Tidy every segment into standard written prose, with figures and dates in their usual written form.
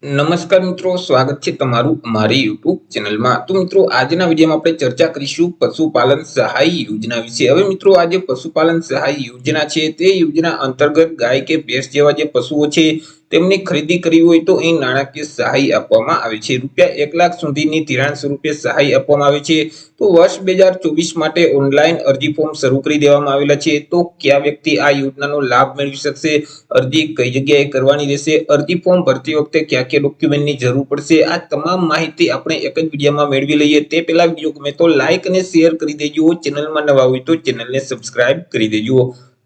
નમસ્કાર મિત્રો, સ્વાગત છે તમારું અમારી YouTube ચેનલમાં। તો મિત્રો, આજના વિડીયોમાં આપણે ચર્ચા કરીશું પશુપાલન સહાય યોજના વિશે। હવે મિત્રો, આ જે પશુપાલન સહાય યોજના છે તે યોજના અંતર્ગત ગાય કે ભેંસ જેવા જે પશુઓ છે તેમની ખરીદી કરવી હોય તો અહીં નાણાકીય સહાય આપવામાં આવે છે। રૂપિયા 1 લાખ સુધીની ધિરાણ સ્વરૂપે સહાય આપવામાં આવે છે। તો વર્ષ 2024 માટે ઓનલાઈન અરજી ફોર્મ શરૂ કરી દેવામાં આવેલા છે। તો કયા વ્યક્તિ આ યોજનાનો લાભ મેળવી શકશે, અરજી કઈ જગ્યાએ કરવાની રહેશે, અરજી ફોર્મ ભરતી વખતે કયા કયા ડોક્યુમેન્ટની જરૂર પડશે, આ તમામ માહિતી આપણે એક જ વિડીયોમાં મેળવી લઈએ। તે પહેલા વિડીયો ગમે તો લાઈક અને શેર કરી દેજો, ચેનલમાં નવા હોય તો ચેનલને સબસ્ક્રાઇબ કરી દેજો।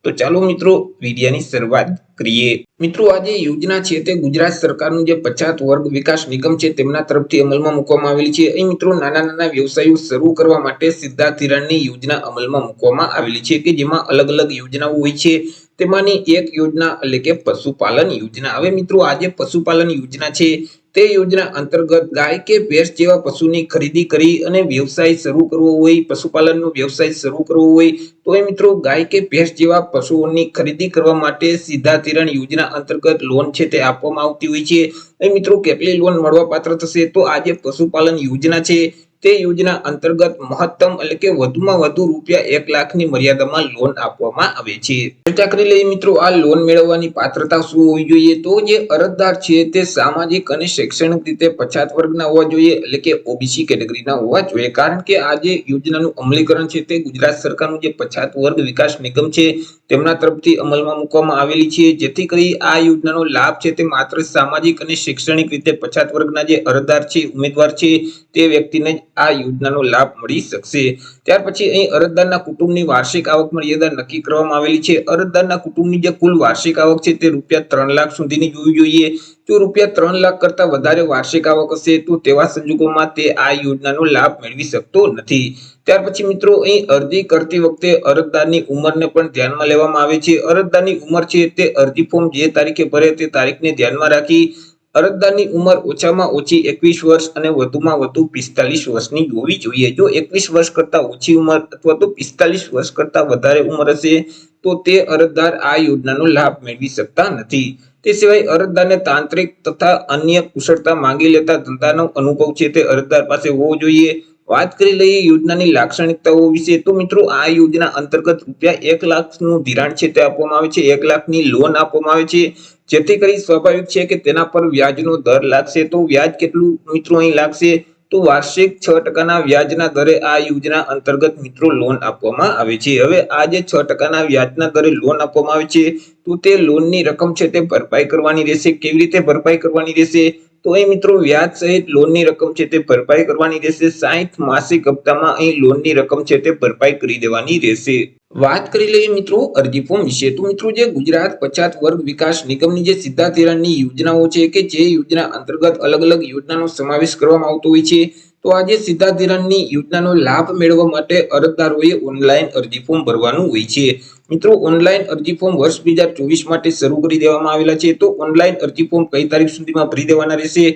તો ચાલો મિત્રો, વિડીયોની શરૂઆત કરીએ। મિત્રો, આ જે યોજના છે તે ગુજરાત સરકારનું જે પછાત વર્ગ વિકાસ નિગમ છે તેમના તરફથી અમલમાં મૂકવામાં આવેલી છે। અહીં મિત્રો, નાના વ્યવસાયો શરૂ કરવા માટે સીધા ધિરાણની યોજના અમલમાં મૂકવામાં આવેલી છે કે જેમાં અલગ અલગ યોજનાઓ હોય છે। તેમાંની એક યોજના એટલે કે પશુપાલન યોજના। હવે મિત્રો, આ જે પશુપાલન યોજના છે તે યોજના અંતર્ગત ગાય કે ભેંસ જેવા પશુની ખરીદી કરી અને વ્યવસાય શરૂ કરવો હોય, પશુપાલનનો વ્યવસાય શરૂ કરવો હોય તો એ મિત્રો ગાય કે ભેંસ જેવા પશુઓની ખરીદી કરવા માટે સીધા ધિરાણ યોજના અંતર્ગત લોન છે તે આપવામાં આવતી હોય છે। એ મિત્રો, કેટલી લોન મળવા પાત્ર થશે તો આ જે પશુપાલન યોજના છે તે યોજના અંતર્ગત મહત્તમ એટલે કે વધુમાં વધુ રૂપિયા 1 લાખની મર્યાદામાં લોન આપવામાં આવે છે। ચર્ચા કરી લઈએ મિત્રો, આ લોન મેળવવાની પાત્રતા શું હોવી જોઈએ। તો જે અરજદાર છે તે સામાજિક અને શૈક્ષણિક રીતે પછાત વર્ગના હોવા જોઈએ એટલે કે ઓબીસી કેટેગરીના હોવા જોઈએ। કારણ કે આ જે યોજનાનું અમલીકરણ છે તે ગુજરાત સરકારનું જે પછાત વર્ગ વિકાસ નિગમ છે તેમના તરફથી અમલમાં મૂકવામાં આવેલી છે, જેથી કરી આ યોજનાનો લાભ છે તે માત્ર સામાજિક અને શૈક્ષણિક રીતે પછાત વર્ગના જે અરજદાર છે, ઉમેદવાર છે તે વ્યક્તિને જ આ યોજનાનો લાભ મળી શકશે। ત્યાર પછી અહીં અરજદારના કુટુંબની વાર્ષિક આવક મર્યાદા નક્કી કરવામાં આવેલી છે। અરજદારના કુટુંબની જે કુલ વાર્ષિક આવક છે તે રૂપિયા 3 લાખ સુધીની હોવી જોઈએ। જો રૂપિયા 3 લાખ કરતા વધારે વાર્ષિક આવક હશે તો તેવા સંજોગોમાં તે આ યોજનાનો લાભ મેળવી શકતો નથી। ત્યાર પછી મિત્રો, અહીં અરજી કરતી વખતે અરજદારની ઉંમરને પણ ધ્યાનમાં લેવામાં આવે છે। અરજદારની ઉંમર છે તે અરજી ફોર્મ જે તારીખે ભરે તે તારીખને ધ્યાનમાં રાખી અરજદારની ઉંમર ઓછામાં ઓછી 21 વર્ષ અને વધુમાં વધુ 45 વર્ષની હોવી જોઈએ। જો 21 વર્ષ કરતા ઓછી ઉંમર અથવા તો 45 વર્ષ કરતા વધારે ઉંમર હશે તો તે અરજદાર આ યોજનાનો લાભ મેળવી શકતા નથી। તે સિવાય અરજદારને તાંત્રિક તથા અન્ય કુશળતા માંગી લેતા ધંધાનો અનુભવ છે તે અરજદાર પાસે હોવો જોઈએ। વાત કરી લઈએ યોજનાની લાક્ષણિકતાઓ વિશે તો મિત્રો, આ યોજના અંતર્ગત રૂપિયા 1 લાખનું ધિરાણ છે તે આપવામાં આવે છે, 1 લાખની લોન આપવામાં આવે છે, જેથી કરી સ્વાભાવિક છે કે તેના પર વ્યાજનો દર લાગશે। તો વ્યાજ કેટલું મિત્રો અહીં લાગશે તો વાર્ષિક 6% વ્યાજના દરે આ યોજના અંતર્ગત મિત્રો લોન આપવામાં આવે છે। હવે આ જે 6% વ્યાજના દરે લોન આપવામાં આવે છે તો તે લોનની રકમ છે તે ભરપાઈ કરવાની રહેશે। કેવી રીતે ભરપાઈ કરવાની રહેશે તો અહીં મિત્રો, વ્યાજ સહિત લોનની રકમ છે તે ભરપાઈ કરવાની રહેશે। 60 માસિક હપ્તામાં અહીં લોનની રકમ છે તે ભરપાઈ કરી દેવાની રહેશે। વાત કરી લઈએ મિત્રો અરજી ફોર્મ વિશે તો મિત્રો, જે ગુજરાત પછાત વર્ગ વિકાસ નિગમની જે સીધા ધિરાણની યોજનાઓ છે કે જે યોજના અંતર્ગત અલગ અલગ યોજનાનો સમાવેશ કરવામાં આવતો હોય છે, તો આ જે સીધા ધિરાણની યોજનાનો લાભ મેળવવા માટે અરજદારોએ ઓનલાઈન અરજી ફોર્મ ભરવાનું હોય છે। મિત્રો, ઓનલાઈન અરજી ફોર્મ વર્ષ 2024 માટે શરૂ કરી દેવામાં આવેલા છે। તો ઓનલાઈન અરજી ફોર્મ કઈ તારીખ સુધીમાં ભરી દેવાના રહેશે?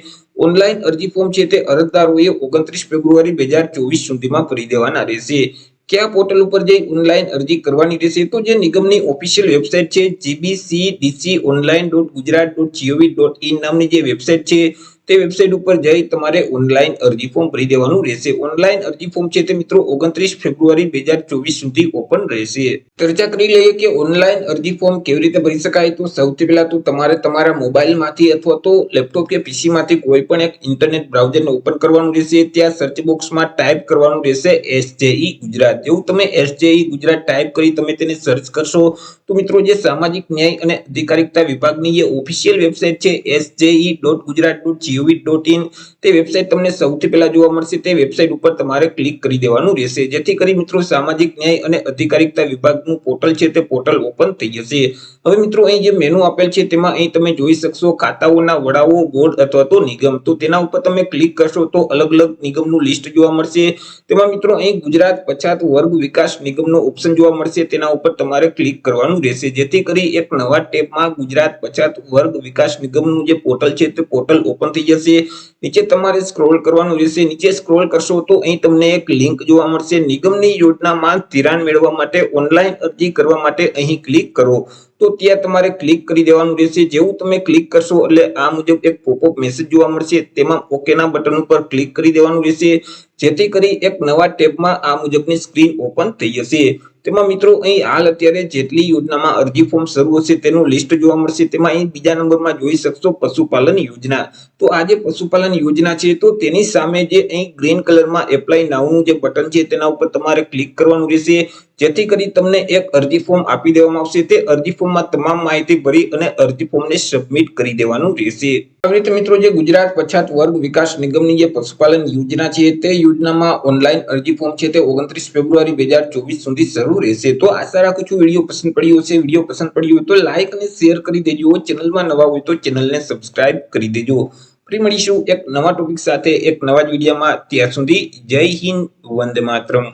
ઓનલાઈન અરજી ફોર્મ છે તે અરજદારોએ 29 ફેબ્રુઆરી 2024 સુધીમાં ભરી દેવાના રહેશે। કયા પોર્ટલ ઉપર જઈ ઓનલાઈન અરજી કરવાની રહેશે તો જે નિગમની ઓફિશિયલ વેબસાઇટ છે gbcdconline.gujarat.gov.in નામની જે વેબસાઇટ છે તે વેબસાઇટ ઉપર જઈ તમારે ઓનલાઈન અરજી ફોર્મ ભરી દેવાનું રહેશે। ઓનલાઈન અરજી ફોર્મ છે તે મિત્રો 29 ફેબ્રુઆરી 2024 સુધી ઓપન રહેશે। ચર્ચા કરી લઈએ કે ઓનલાઈન અરજી ફોર્મ કેવી રીતે ભરી શકાય તો સૌથી પહેલા તો તમારે તમારા મોબાઈલમાંથી અથવા તો લેપટોપ કે પીસીમાંથી કોઈ પણ એક ઇન્ટરનેટ બ્રાઉઝરને ઓપન કરવાનું રહેશે। ત્યાં સર્ચ બોક્સમાં ટાઈપ કરવાનું રહેશે SJE ગુજરાત। જેવું તમે SJE ગુજરાત ટાઈપ કરી તમે તેને સર્ચ કરશો તો મિત્રો, જે સામાજિક ન્યાય અને અધિકારિતા વિભાગની જે ઓફિશિયલ વેબસાઇટ છે SJE.gujarat.gov.in તે વેબસાઇટ તમને સૌથી પહેલા જોવા મળશે। તે વેબસાઇટ ઉપર તમારે ક્લિક કરી દેવાનું રહેશે, જેથી કરી મિત્રો સામાજિક ન્યાય અને અધિકારિતા વિભાગનું પોર્ટલ છે તે પોર્ટલ ઓપન થઈ જશે। હવે મિત્રો, અહીં જે મેનુ આપેલ છે તેમાં અહીં તમે જોઈ શકશો ખાતાઓના વડાઓ, બોર્ડ અથવા તો નિગમ। તો તેના ઉપર તમે ક્લિક કરશો તો અલગ અલગ નિગમનું લિસ્ટ જોવા મળશે। તેમાં મિત્રો અહીં ગુજરાત પછાત વર્ગ વિકાસ નિગમનો ઓપ્શન જોવા મળશે, તેના ઉપર તમારે ક્લિક કરવાનું દેવાનું રહેશે, જેથી કરી એક નવા ટેબમાં ગુજરાત પછાત વર્ગ વિકાસ નિગમનું જે પોર્ટલ છે તે પોર્ટલ ઓપન થઈ જશે। નીચે તમારે સ્ક્રોલ કરવાનું રહેશે। નીચે સ્ક્રોલ કરશો તો અહીં તમને એક લિંક જોવા મળશે। નિગમની યોજનામાં ધિરાણ મેળવવા માટે ઓનલાઈન અરજી કરવા માટે અહીં ક્લિક કરો। તો ત્યાં તમારે ક્લિક કરી દેવાનું રહેશે। જેવું તમે ક્લિક કરશો એટલે આ મુજબ એક પોપઅપ મેસેજ જોવા મળશે, તેમાં ઓકે ના બટન ઉપર ક્લિક કરી દેવાનું રહેશે, જેથી કરી એક નવા ટેબમાં આ મુજબની સ્ક્રીન ઓપન થઈ જશે। તેમાં મિત્રો અહીં હાલ અત્યારે જેટલી યોજનામાં અરજી ફોર્મ શરૂ હશે તેનું લિસ્ટ જોવા મળશે। તેમાં અહીં બીજા નંબરમાં જોઈ શકશો પશુપાલન યોજના। તો આ જે પશુપાલન યોજના છે તો તેની સામે જે અહીં ગ્રીન કલરમાં એપ્લાય નાઉનું જે બટન છે તેના ઉપર તમારે ક્લિક કરવાનું રહેશે, જેથી કરી તમને એક અરજી ફોર્મ આપી દેવામાં આવશે। તે અરજી ફોર્મમાં તમામ માહિતી ભરી અને અરજી ફોર્મને સબમિટ કરી દેવાનું રહેશે। આવી રીતે મિત્રો જે ગુજરાત પછાત વર્ગ વિકાસ નિગમની જે પશુપાલન યોજના છે તે યોજનામાં ઓનલાઈન અરજી ફોર્મ છે તે 29 ફેબ્રુઆરી 2024 સુધી શરૂ રહેશે। તો આશા રાખું છું વિડીયો પસંદ પડ્યો હશે। વિડીયો પસંદ પડ્યો હોય તો લાઈક અને શેર કરી દેજો। ચેનલમાં નવા હોય તો ચેનલને સબસ્ક્રાઇબ કરી દેજો। ફરી મળીશું એક નવા ટોપિક સાથે એક નવા જ વિડીયોમાં। ત્યાં સુધી જય હિન્દ, વંદે માતરમ।